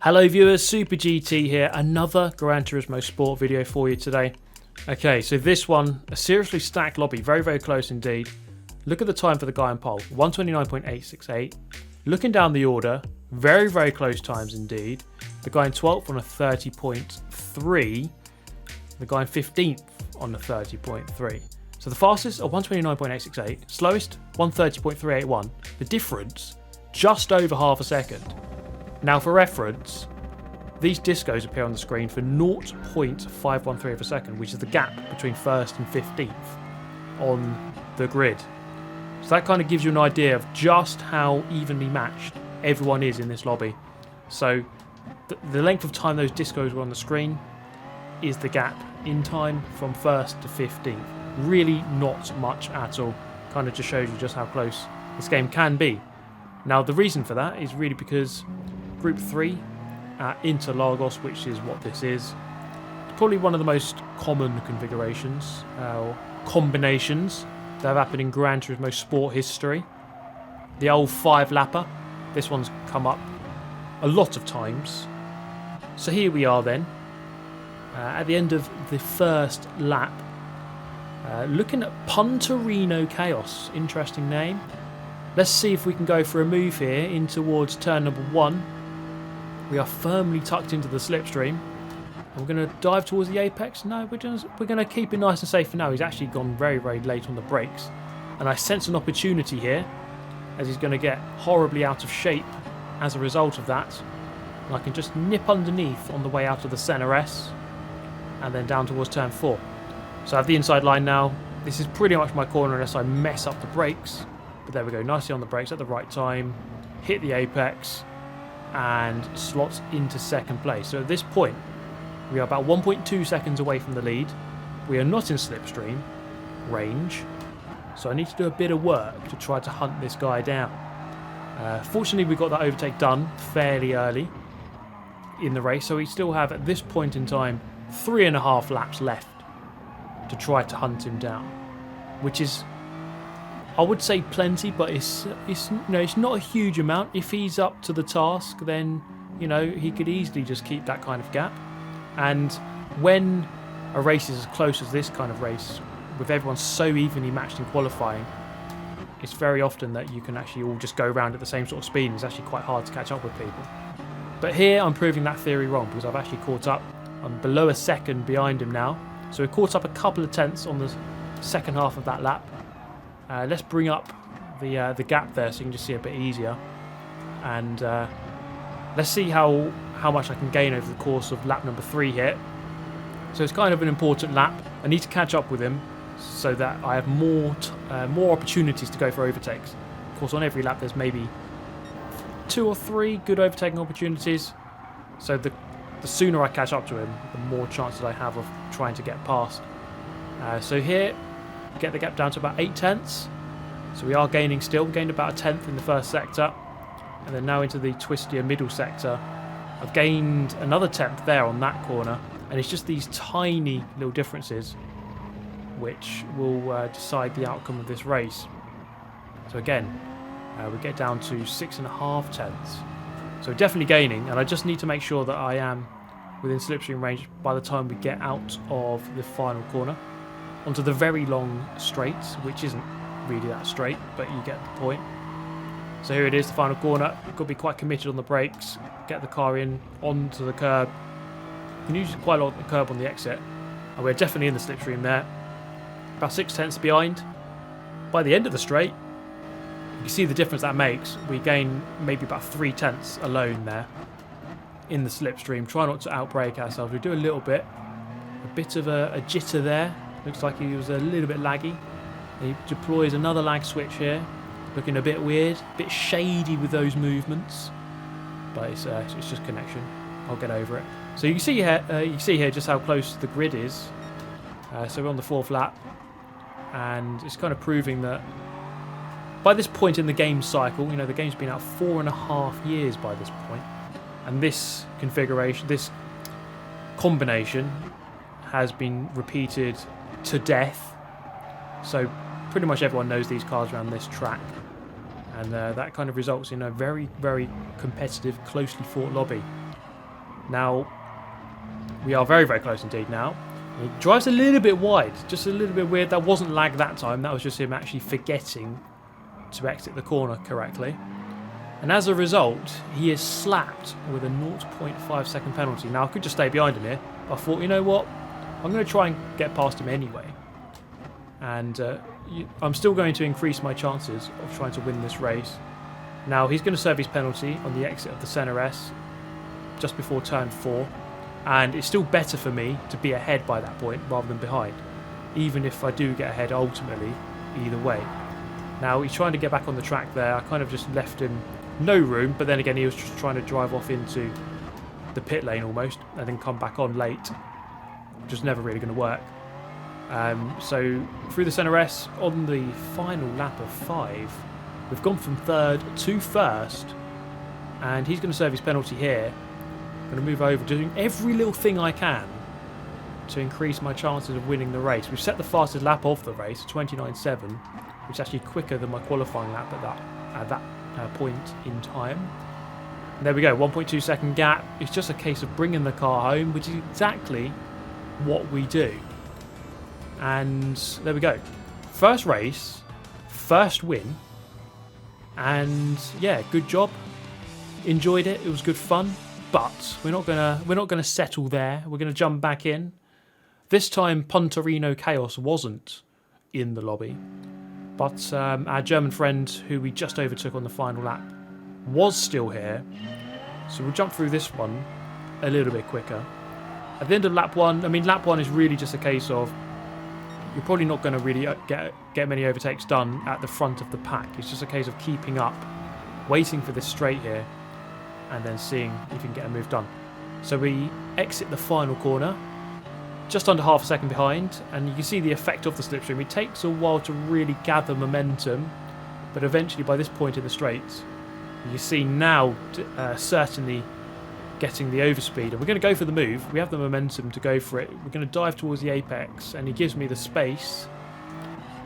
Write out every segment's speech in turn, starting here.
Hello viewers, Super GT here, another Gran Turismo Sport video for you today. Okay, so this one, a seriously stacked lobby, very close indeed. Look at the time for the guy on pole, 1:29.868. Looking down the order, very close times indeed. The guy in 12th on a 30.3, the guy in 15th on a 30.3. So the fastest, a 1:29.868, slowest, 1:30.381. The difference, just over half a second. Now for reference, these discos appear on the screen for 0.513 of a second, which is the gap between 1st and 15th on the grid. So that kind of gives you an idea of just how evenly matched everyone is in this lobby. So the length of time those discos were on the screen is the gap in time from 1st to 15th. Really not much at all. Kind of just shows you just how close this game can be. Now the reason for that is really because Group 3 at Interlagos, which is what this is, probably one of the most common configurations or combinations that have happened in Gran Turismo Sport history. The old 5-lapper. This one's come up a lot of times. So here we are then, at the end of the first lap, looking at Punterino Chaos. Interesting name. Let's see if we can go for a move here in towards turn number 1. We are firmly tucked into the slipstream. And we're going to dive towards the apex. No, we're going to keep it nice and safe for now. He's actually gone very late on the brakes. And I sense an opportunity here, as he's going to get horribly out of shape as a result of that. And I can just nip underneath on the way out of the center S. And then down towards turn 4. So I have the inside line now. This is pretty much my corner unless I mess up the brakes. But there we go, nicely on the brakes at the right time. Hit the apex. And slots into second place. So at this point, we are about 1.2 seconds away from the lead. We are not in slipstream range, so I need to do a bit of work to try to hunt this guy down. Fortunately, we got that overtake done fairly early in the race, so we still have, at this point in time, 3.5 laps left to try to hunt him down, which is, I would say, plenty, but it's not a huge amount. If he's up to the task, then he could easily just keep that kind of gap. And when a race is as close as this kind of race, with everyone so evenly matched in qualifying, it's very often that you can actually all just go around at the same sort of speed, and it's actually quite hard to catch up with people. But here I'm proving that theory wrong, because I've actually caught up. I'm below a second behind him now, so we've caught up a couple of tenths on the second half of that lap. Let's bring up the gap there so you can just see a bit easier, and let's see how much I can gain over the course of lap number 3 here. So it's kind of an important lap. I need to catch up with him so that I have more opportunities to go for overtakes. Of course, on every lap there's maybe 2 or 3 good overtaking opportunities. So the sooner I catch up to him, the more chances I have of trying to get past. So here, get the gap down to about 8 tenths. So we are gaining still. We gained about a tenth in the first sector. And then now into the twistier middle sector. I've gained another tenth there on that corner. And it's just these tiny little differences which will decide the outcome of this race. So again, we get down to 6.5 tenths. So definitely gaining. And I just need to make sure that I am within slipstream range by the time we get out of the final corner. Onto the very long straight, which isn't really that straight, but you get the point. So here it is, the final corner. You've got to be quite committed on the brakes, get the car in onto the curb. You can use quite a lot of the curb on the exit, and we're definitely in the slipstream there. About 6 tenths behind. By the end of the straight, you can see the difference that makes. We gain maybe about 3 tenths alone there in the slipstream. Try not to outbrake ourselves. We do a little bit. A bit of a jitter there. Looks like he was a little bit laggy. He deploys another lag switch here. Looking a bit weird, a bit shady with those movements. But it's just connection. I'll get over it. So you can see here just how close the grid is. So we're on the 4th lap. And it's kind of proving that by this point in the game cycle, the game's been out 4.5 years by this point. And this configuration, this combination has been repeated to death, so pretty much everyone knows these cars around this track, and that kind of results in a very competitive, closely fought lobby. Now, we are very, very close indeed now. He drives a little bit wide, just a little bit weird. That wasn't lag that time. That was just him actually forgetting to exit the corner correctly. And as a result, he is slapped with a 0.5 second penalty. Now, I could just stay behind him here. But I thought, you know what? I'm going to try and get past him anyway. And I'm still going to increase my chances of trying to win this race. Now, he's going to serve his penalty on the exit of the Centre S just before turn 4. And it's still better for me to be ahead by that point rather than behind. Even if I do get ahead ultimately, either way. Now, he's trying to get back on the track there. I kind of just left him no room, but then again, he was just trying to drive off into the pit lane almost and then come back on late. Which is never really going to work. So, through the Centre S, on the final lap of 5, we've gone from 3rd to 1st. And he's going to serve his penalty here. I'm going to move over, doing every little thing I can to increase my chances of winning the race. We've set the fastest lap of the race, 29.7, which is actually quicker than my qualifying lap at that point in time. And there we go, 1.2 second gap. It's just a case of bringing the car home, which is exactly what we do. And there we go. First race, first win. And yeah, good job. Enjoyed it. It was good fun. But we're not gonna settle there. We're gonna jump back in. This time, Punterino Chaos wasn't in the lobby, but our German friend, who we just overtook on the final lap, was still here. So we'll jump through this one a little bit quicker. At the end of lap 1, I mean, lap 1 is really just a case of you're probably not going to really get many overtakes done at the front of the pack. It's just a case of keeping up, waiting for this straight here, and then seeing if you can get a move done. So we exit the final corner, just under half a second behind, and you can see the effect of the slipstream. It takes a while to really gather momentum, but eventually by this point in the straights, you can see now certainly getting the overspeed. And we're going to go for the move. We have the momentum to go for it. We're going to dive towards the apex, and he gives me the space,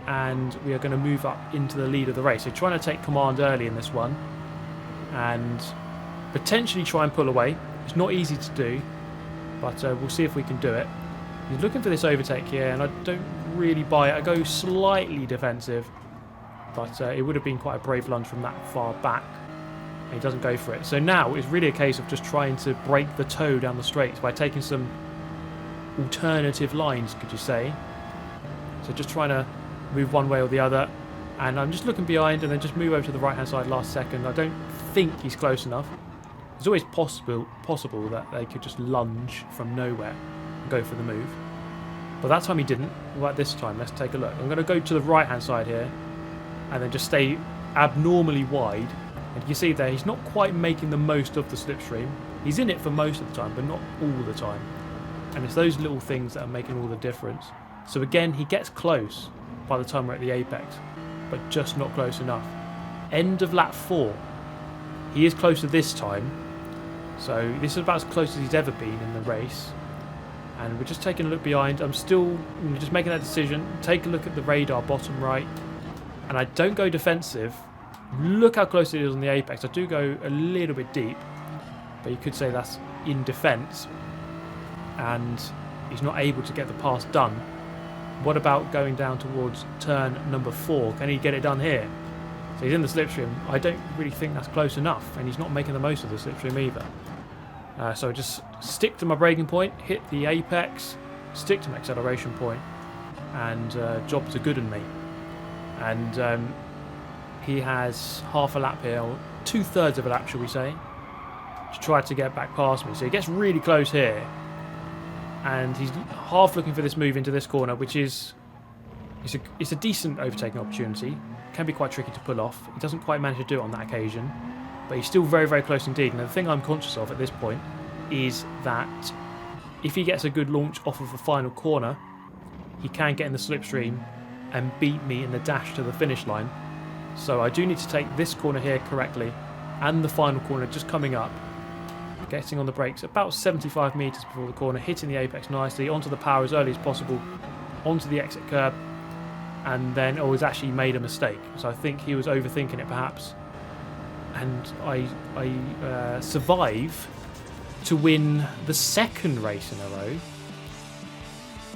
and we are going to move up into the lead of the race. So trying to take command early in this one, and potentially try and pull away. It's not easy to do, but we'll see if we can do it. He's looking for this overtake here, and I don't really buy it. I go slightly defensive, but it would have been quite a brave lunge from that far back, and he doesn't go for it. So now it's really a case of just trying to break the toe down the straights by taking some alternative lines, could you say. So just trying to move one way or the other, and I'm just looking behind and then just move over to the right hand side last second. I don't think he's close enough. It's always possible that they could just lunge from nowhere and go for the move. But that time he didn't. Right this time, let's take a look. I'm going to go to the right hand side here and then just stay abnormally wide. And you can see there, he's not quite making the most of the slipstream. He's in it for most of the time, but not all the time. And it's those little things that are making all the difference. So again, he gets close by the time we're at the apex, but just not close enough. End of lap 4. He is closer this time. So this is about as close as he's ever been in the race. And we're just taking a look behind. I'm still just making that decision. Take a look at the radar bottom right. And I don't go defensive. Look how close it is on the apex. I do go a little bit deep. But you could say that's in defence. And he's not able to get the pass done. What about going down towards turn number 4? Can he get it done here? So he's in the slipstream. I don't really think that's close enough. And he's not making the most of the slipstream either. So just stick to my braking point, hit the apex, stick to my acceleration point, and jobs are good on me. And he has half a lap here, or 2/3 of a lap, shall we say, to try to get back past me. So he gets really close here, and he's half looking for this move into this corner, which is it's a decent overtaking opportunity. Can be quite tricky to pull off. He doesn't quite manage to do it on that occasion. But he's still very, very close indeed. And the thing I'm conscious of at this point is that if he gets a good launch off of the final corner, he can get in the slipstream and beat me in the dash to the finish line. So I do need to take this corner here correctly and the final corner just coming up. Getting on the brakes about 75 metres before the corner, hitting the apex nicely, onto the power as early as possible, onto the exit curb, and then he's actually made a mistake. So I think he was overthinking it perhaps. And I survive to win the second race in a row.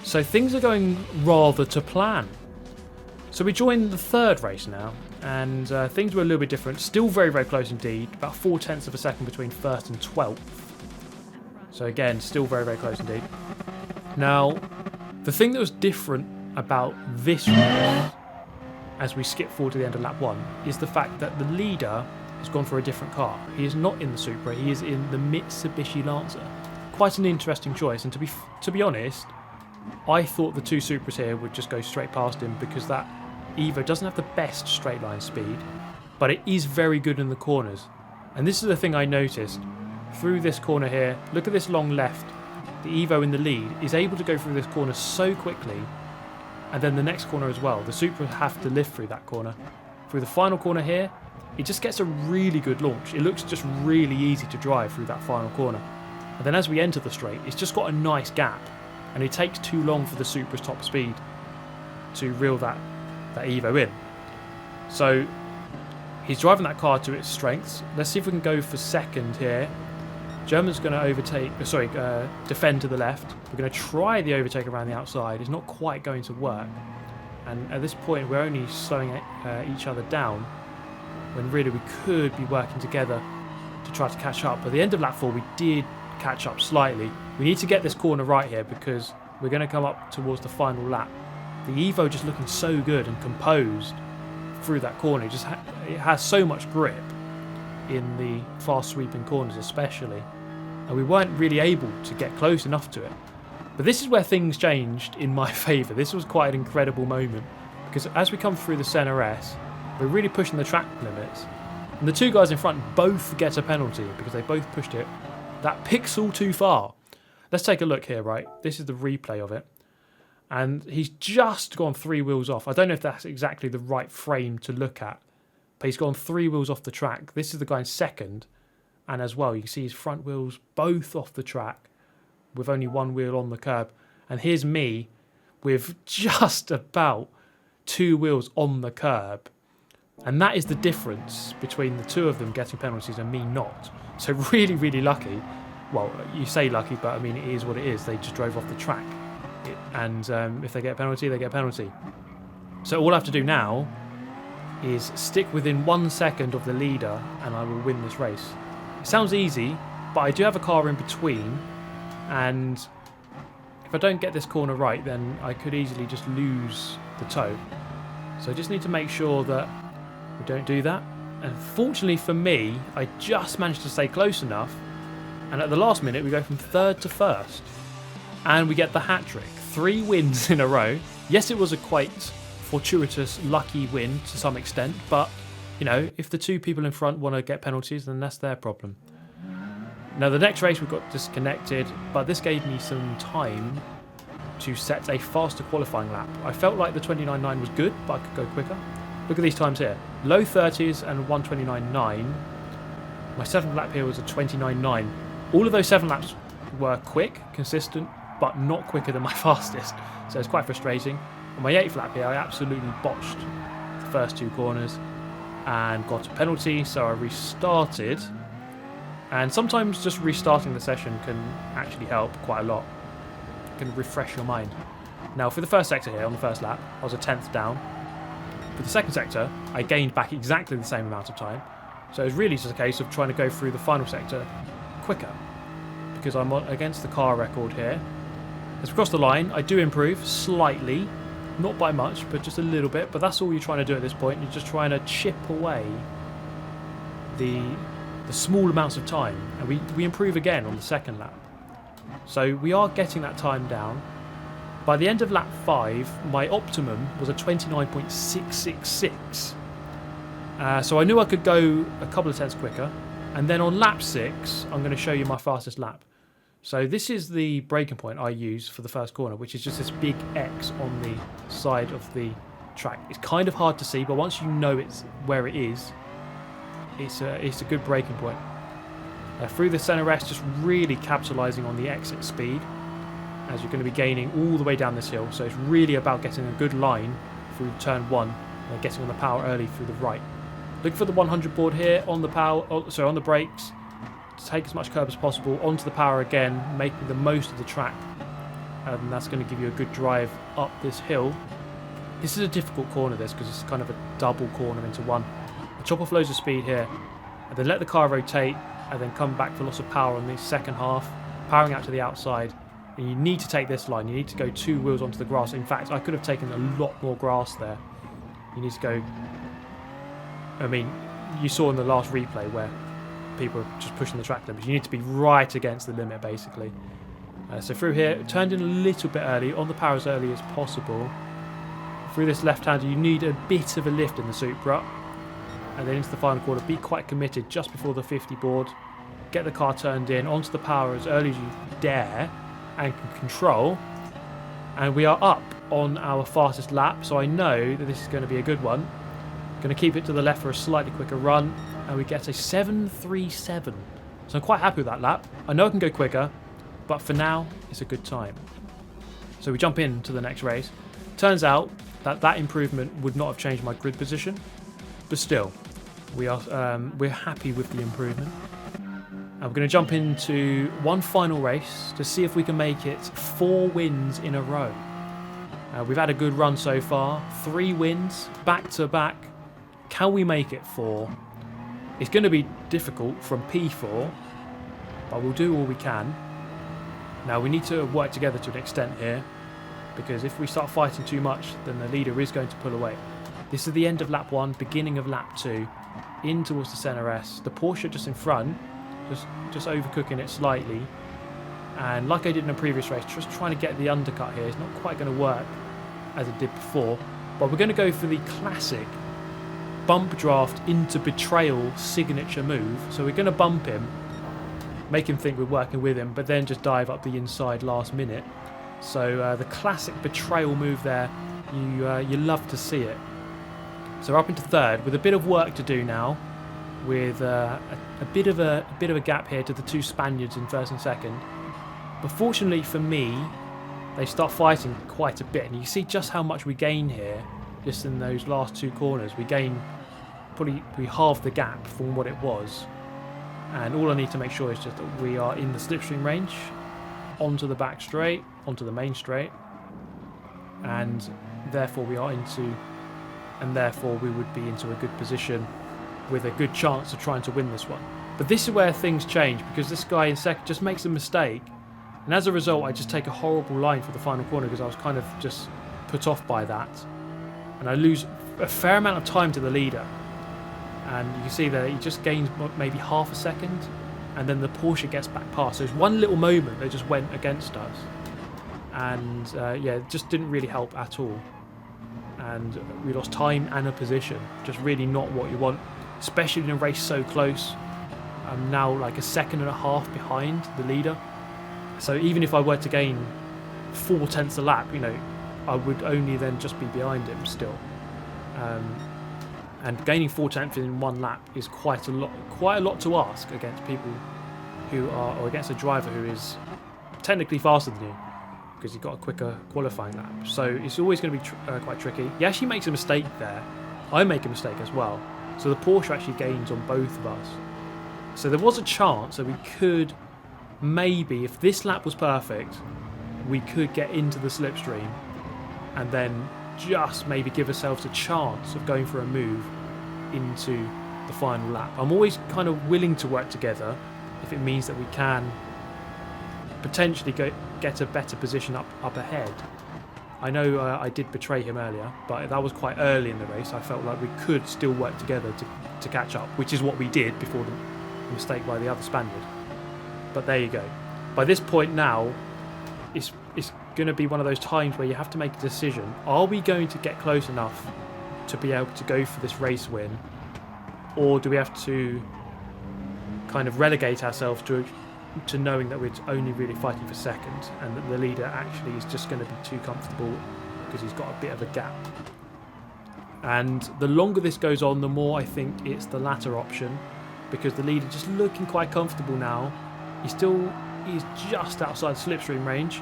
So things are going rather to plan. So we joined the third race now, and things were a little bit different. Still very, very close indeed. About 0.4 of a second between first and 12th. So again, still very, very close indeed. Now, the thing that was different about this race, as we skip forward to the end of lap 1, is the fact that the leader has gone for a different car. He is not in the Supra, he is in the Mitsubishi Lancer. Quite an interesting choice, and to be honest, I thought the two Supras here would just go straight past him because that Evo doesn't have the best straight line speed, but it is very good in the corners. And this is the thing I noticed. Through this corner here, look at this long left. The Evo in the lead is able to go through this corner so quickly, and then the next corner as well. The Supra have to lift through that corner. Through the final corner here, it just gets a really good launch. It looks just really easy to drive through that final corner. And then as we enter the straight, it's just got a nice gap. And it takes too long for the Supra's top speed to reel that Evo in. So he's driving that car to its strengths. Let's see if we can go for second here. German's going to defend to the left. We're going to try the overtake around the outside. It's not quite going to work. And at this point, we're only slowing each other down when really we could be working together to try to catch up. At the end of lap 4, we did catch up slightly. We need to get this corner right here because we're going to come up towards the final lap. The Evo just looking so good and composed through that corner. It has so much grip in the fast sweeping corners especially, and we weren't really able to get close enough to it. But this is where things changed in my favour. This was quite an incredible moment because as we come through the Senna S, we're really pushing the track limits, and the two guys in front both get a penalty because they both pushed it that pixel too far. Let's take a look here, right? This is the replay of it. And he's just gone 3 wheels off. I don't know if that's exactly the right frame to look at, but he's gone 3 wheels off the track. This is the guy in second. And as well, you can see his front wheels both off the track with only 1 wheel on the curb. And here's me with just about 2 wheels on the curb. And that is the difference between the two of them getting penalties and me not. So really, really lucky. Well, you say lucky, but I mean, it is what it is. They just drove off the track. And if they get a penalty, they get a penalty. So all I have to do now is stick within 1 second of the leader and I will win this race. It sounds easy, but I do have a car in between, and if I don't get this corner right, then I could easily just lose the toe. So I just need to make sure that we don't do that. And fortunately for me, I just managed to stay close enough, and at the last minute we go from third to first. And we get the hat-trick. 3 wins in a row. Yes, it was a quite fortuitous, lucky win to some extent, but, you know, if the two people in front want to get penalties, then that's their problem. Now, the next race we got disconnected, but this gave me some time to set a faster qualifying lap. I felt like the 29.9 was good, but I could go quicker. Look at these times here. Low 30s and 1:29.9. My 7th lap here was a 29.9. All of those 7 laps were quick, consistent, but not quicker than my fastest, so it's quite frustrating. On my 8th lap here, I absolutely botched the first 2 corners and got a penalty, so I restarted. And sometimes just restarting the session can actually help quite a lot. It can refresh your mind. Now, for the first sector here, on the first lap, I was a 10th down. For the second sector, I gained back exactly the same amount of time, so it was really just a case of trying to go through the final sector quicker, because I'm against the car record here. As we cross the line, I do improve slightly, not by much, but just a little bit. But that's all you're trying to do at this point. You're just trying to chip away the small amounts of time, and we improve again on the second lap. So we are getting that time down. By the end of lap 5, my optimum was a 29.666. So I knew I could go a couple of tenths quicker. And then on lap 6, I'm going to show you my fastest lap. So this is the braking point I use for the first corner, which is just this big X on the side of the track. It's kind of hard to see, but once you know it's where it is, it's a good braking point. Through the Senna S, just really capitalising on the exit speed, as you're going to be gaining all the way down this hill. So it's really about getting a good line through turn 1 and getting on the power early through the right. Look for the 100 board here on the power, on the brakes. take as much curb as possible onto the power again, making the most of the track. And that's going to give you a good drive up this hill. This is a difficult corner, this, because it's kind of a double corner into one. Chop off loads of speed here, and then let the car rotate, and then come back for lots of power on the second half, powering out to the outside. And you need to take this line. You need to go 2 wheels onto the grass. In fact, I could have taken a lot more grass there. You need to go... I mean, you saw in the last replay where people are just pushing the track limits. You need to be right against the limit, basically. So through here, turned in a little bit early, on the power as early as possible. Through this left-hander, you need a bit of a lift in the Supra. And then into the final quarter, be quite committed just before the 50 board. Get the car turned in, onto the power as early as you dare, and can control. And we are up on our fastest lap, so I know that this is going to be a good one. Going to keep it to the left for a slightly quicker run, and we get a 7.37. So I'm quite happy with that lap. I know I can go quicker, but for now, it's a good time. So we jump into the next race. Turns out that that improvement would not have changed my grid position, but still, we're happy with the improvement. And we're going to jump into one final race to see if we can make it 4 wins in a row. We've had a good run so far, 3 wins back to back. Can we make it 4? It's going to be difficult from P4, but we'll do all we can. Now we need to work together to an extent here, because if we start fighting too much, then the leader is going to pull away. This is the end of lap 1, beginning of lap 2, in towards the centre S. The Porsche just in front, just overcooking it slightly. And like I did in a previous race, just trying to get the undercut here. It's not quite going to work as it did before. But we're going to go for the classic bump draft into betrayal signature move. So we're going to bump him, make him think we're working with him, but then just dive up the inside last minute. So the classic betrayal move there, you love to see it. So we're up into third with a bit of work to do now, with a bit of a gap here to the 2 Spaniards in first and second. But fortunately for me, they start fighting quite a bit, and you see just how much we gain here, just in those last 2 corners. We gain we halve the gap from what it was, and all I need to make sure is just that we are in the slipstream range, onto the back straight, onto the main straight, and therefore we would be into a good position with a good chance of trying to win this one. But this is where things change, because this guy in second just makes a mistake, and as a result I just take a horrible line for the final corner because I was kind of just put off by that, and I lose a fair amount of time to the leader. And you can see that he just gains maybe half a second, and then the Porsche gets back past. So it's one little moment that just went against us, and yeah, it just didn't really help at all. And we lost time and a position, just really not what you want, especially in a race so close. I'm now like a 1.5 seconds behind the leader, so even if I were to gain 4 tenths a lap, you know, I would only then just be behind him still. And gaining 4 tenths in 1 lap is quite a lot to ask against people who are, or against a driver who is technically faster than you, because you've got a quicker qualifying lap. So it's always going to be quite tricky. He actually makes a mistake there. I make a mistake as well. So the Porsche actually gains on both of us. So there was a chance that we could maybe, if this lap was perfect, we could get into the slipstream and then just maybe give ourselves a chance of going for a move into the final lap. I'm always kind of willing to work together if it means that we can potentially get a better position up ahead. I know I did betray him earlier, but that was quite early in the race. I felt like we could still work together to catch up, which is what we did before the mistake by the other Spaniard. But there you go. By this point now, it's going to be one of those times where you have to make a decision. Are we going to get close enough to be able to go for this race win, or do we have to kind of relegate ourselves to knowing that we're only really fighting for second, and that the leader actually is just going to be too comfortable because he's got a bit of a gap? And the longer this goes on, the more I think it's the latter option, because the leader just looking quite comfortable now. He's just outside slipstream range.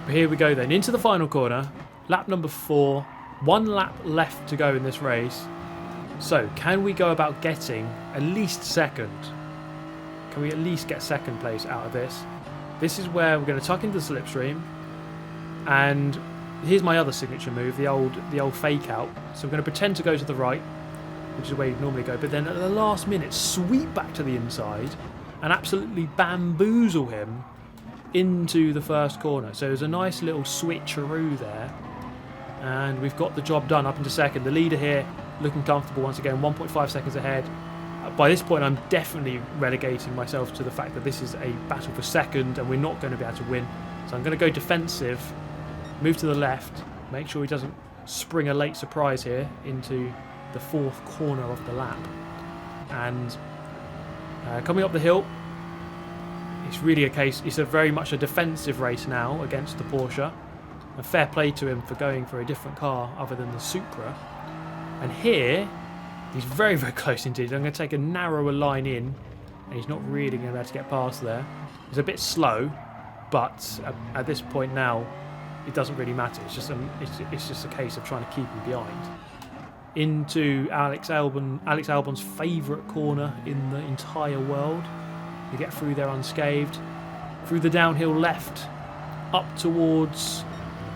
But here we go then, into the final corner, lap number 4, 1 lap left to go in this race. So can we go about getting at least second? can we at least get second place out of this? This is where we're going to tuck into the slipstream, and here's my other signature move, the old fake out. So we're going to pretend to go to the right, which is where you normally go, but then at the last minute sweep back to the inside and absolutely bamboozle him into the first corner. So there's a nice little switcheroo there, and we've got the job done up into second. The leader here looking comfortable once again, 1.5 seconds ahead. By this point I'm definitely relegating myself to the fact that this is a battle for second and we're not going to be able to win. So I'm going to go defensive, move to the left, make sure he doesn't spring a late surprise here into the fourth corner of the lap. And coming up the hill, it's really a case, it's a very much a defensive race now against the Porsche. A fair play to him for going for a different car other than the Supra. And here, he's very, very close indeed. I'm going to take a narrower line in, and he's not really going to be able to get past there. He's a bit slow, but at this point now, it doesn't really matter. It's just a case of trying to keep him behind. Into Alex Albon's favourite corner in the entire world. You get through there unscathed, through the downhill left, up towards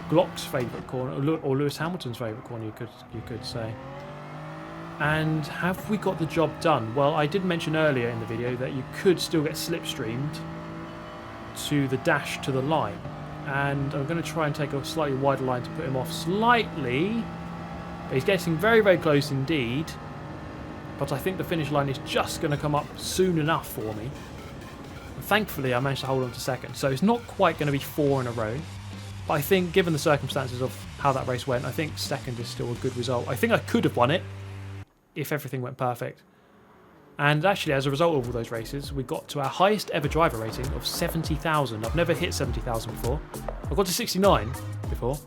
Glock's favourite corner, or Lewis Hamilton's favourite corner, you could say. And have we got the job done? Well, I did mention earlier in the video that you could still get slipstreamed to the dash to the line. And I'm going to try and take a slightly wider line to put him off slightly. But he's getting very, very close indeed. But I think the finish line is just going to come up soon enough for me. And thankfully, I managed to hold on to second. So it's not quite going to be 4 in a row. But I think, given the circumstances of how that race went, I think second is still a good result. I think I could have won it if everything went perfect. And actually, as a result of all those races, we got to our highest ever driver rating of 70,000. I've never hit 70,000 before. I've got to 69 before,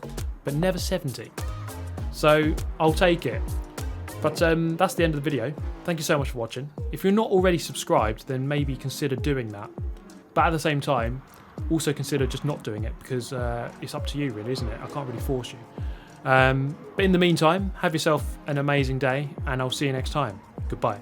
but never 70. So I'll take it. But that's the end of the video. Thank you so much for watching. If you're not already subscribed, then maybe consider doing that. But at the same time, also consider just not doing it, because it's up to you really, isn't it? I can't really force you. But in the meantime, have yourself an amazing day, and I'll see you next time. Goodbye.